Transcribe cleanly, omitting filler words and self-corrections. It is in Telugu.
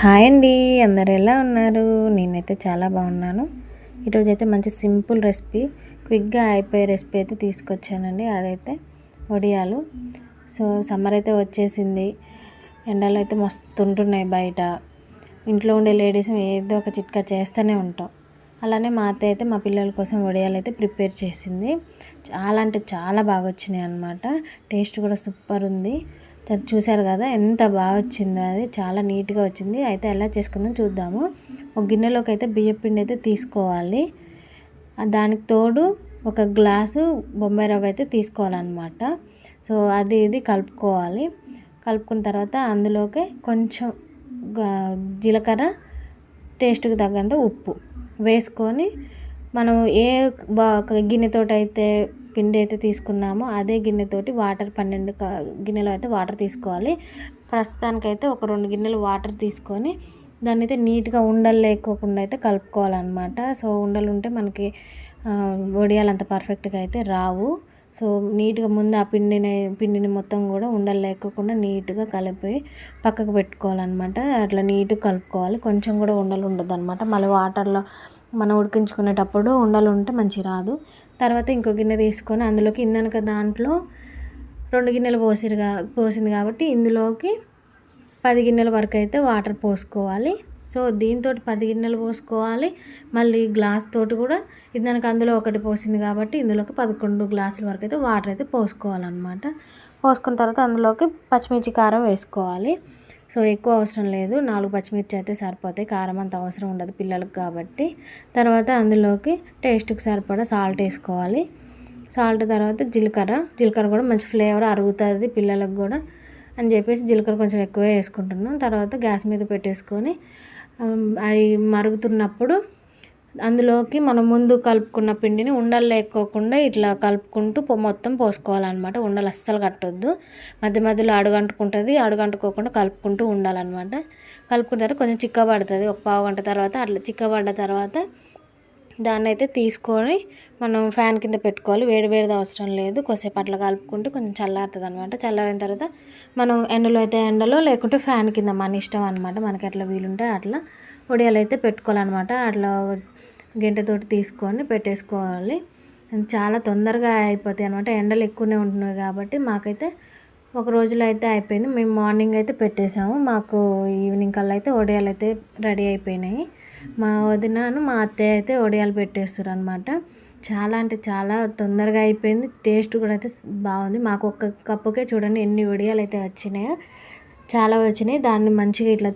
హాయ్ అండి, అందరు ఎలా ఉన్నారు? నేనైతే చాలా బాగున్నాను. ఈరోజైతే మంచి సింపుల్ రెసిపీ, క్విక్గా అయిపోయే రెసిపీ అయితే తీసుకొచ్చానండి. అదైతే వడియాలు. సో సమ్మర్ అయితే వచ్చేసింది, ఎండలు అయితే మస్తు ఉంటున్నాయి బయట. ఇంట్లో ఉండే లేడీస్ ఏదో ఒక చిట్కా చేస్తూనే ఉంటాం. అలానే మా అత్త అయితే మా పిల్లల కోసం వడియాలు అయితే ప్రిపేర్ చేసింది. చాలా అంటే చాలా బాగా వచ్చినాయి అన్నమాట. టేస్ట్ కూడా సూపర్ ఉంది. చూసారు కదా ఎంత బాగా వచ్చిందో, అది చాలా నీట్గా వచ్చింది. అయితే ఎలా చేసుకుందాం చూద్దాము. ఒక గిన్నెలోకి అయితే బియ్యం పిండి అయితే తీసుకోవాలి. దానికి తోడు ఒక గ్లాసు బొంబాయి రవ్వ అయితే తీసుకోవాలన్నమాట. సో అది ఇది కలుపుకోవాలి. కలుపుకున్న తర్వాత అందులోకి కొంచెం జీలకర్ర, టేస్ట్కి తగ్గంత ఉప్పు వేసుకొని మనం ఏ గిన్నెతోటి అయితే పిండి అయితే తీసుకున్నామో అదే గిన్నెతోటి వాటర్ 12 గిన్నెలు అయితే వాటర్ తీసుకోవాలి. ప్రస్తుతానికైతే ఒక 2 గిన్నెలు వాటర్ తీసుకొని దాన్ని అయితే నీట్గా ఉండలు లేకోకుండా అయితే కలుపుకోవాలన్నమాట. సో ఉండలు ఉంటే మనకి వడియాలు అంత పర్ఫెక్ట్గా అయితే రావు. సో నీట్గా ముందు ఆ పిండిని మొత్తం కూడా ఉండలు లేకోకుండా నీట్గా కలిపి పక్కకు పెట్టుకోవాలన్నమాట. అట్లా నీట్గా కలుపుకోవాలి. కొంచెం కూడా ఉండలు ఉండదు అనమాట. మళ్ళీ వాటర్లో మనం ఉడికించుకునేటప్పుడు ఉండలు ఉంటే మంచి రాదు. తర్వాత ఇంకో గిన్నె తీసుకొని అందులోకి ఇందనక దాంట్లో 2 గిన్నెలు పోసింది కాబట్టి ఇందులోకి 10 గిన్నెల వరకు అయితే వాటర్ పోసుకోవాలి. సో దీంతో 10 గిన్నెలు పోసుకోవాలి. మళ్ళీ గ్లాస్ తోటి కూడా ఇందనక అందులో ఒకటి పోసింది కాబట్టి ఇందులోకి 11 గ్లాసుల వరకు అయితే వాటర్ అయితే పోసుకోవాలన్నమాట. పోసుకున్న తర్వాత అందులోకి పచ్చిమిర్చి, కారం వేసుకోవాలి. సో ఎక్కువ అవసరం లేదు, 4 పచ్చిమిర్చి అయితే సరిపోతాయి. కారం అంత అవసరం ఉండదు పిల్లలకు కాబట్టి. తర్వాత అందులోకి టేస్ట్కి సరిపడా సాల్ట్ వేసుకోవాలి. సాల్ట్ తర్వాత జీలకర్ర కూడా మంచి ఫ్లేవర్ అరుగుతుంది పిల్లలకు కూడా అని చెప్పేసి జీలకర్ర కొంచెం ఎక్కువే వేసుకుంటున్నాం. తర్వాత గ్యాస్ మీద పెట్టేసుకొని అవి మరుగుతున్నప్పుడు అందులోకి మనం ముందు కలుపుకున్న పిండిని ఉండలు లేకోకుండా ఇట్లా కలుపుకుంటూ మొత్తం పోసుకోవాలన్నమాట. ఉండలు అస్సలు కట్టొద్దు, మధ్య మధ్యలో అడుగంటుకుంటుంది. అడుగంటుకోకుండా కలుపుకుంటూ ఉండాలన్నమాట. కలుపుకున్న తర్వాత కొంచెం చిక్కబడుతుంది. ఒక పావు గంట తర్వాత అట్లా చిక్కబడ్డ తర్వాత దాన్ని అయితే తీసుకొని మనం ఫ్యాన్ కింద పెట్టుకోవాలి. వేడిది అవసరం లేదు. కొద్దిసేపు అట్లా కలుపుకుంటూ కొంచెం చల్లారుతుంది అనమాట. చల్లారిన తర్వాత మనం ఎండలో అయితే ఎండలో, లేకుంటే ఫ్యాన్ కింద మన ఇష్టం అనమాట. మనకి ఎట్లా వీలుంటే అట్లా వడియాలు అయితే పెట్టుకోవాలన్నమాట. అట్లా గంటతోటి తీసుకొని పెట్టేసుకోవాలి. చాలా తొందరగా అయిపోతాయి అనమాట. ఎండలు ఎక్కువనే ఉంటున్నాయి కాబట్టి మాకైతే ఒక రోజులో అయితే అయిపోయింది. మేము మార్నింగ్ అయితే పెట్టేసాము. మాకు ఈవినింగ్ కల్లా అయితే వడియాలు అయితే రెడీ అయిపోయినాయి. మా వదినను మా అత్తయ్య అయితే వడియాలు పెట్టేస్తారు అనమాట. చాలా అంటే చాలా తొందరగా అయిపోయింది. టేస్ట్ కూడా అయితే బాగుంది. మాకు ఒక కప్పుకే చూడండి ఎన్ని వడియాలు అయితే వచ్చినాయో, చాలా వచ్చినాయి. దాన్ని మంచిగా ఇట్లా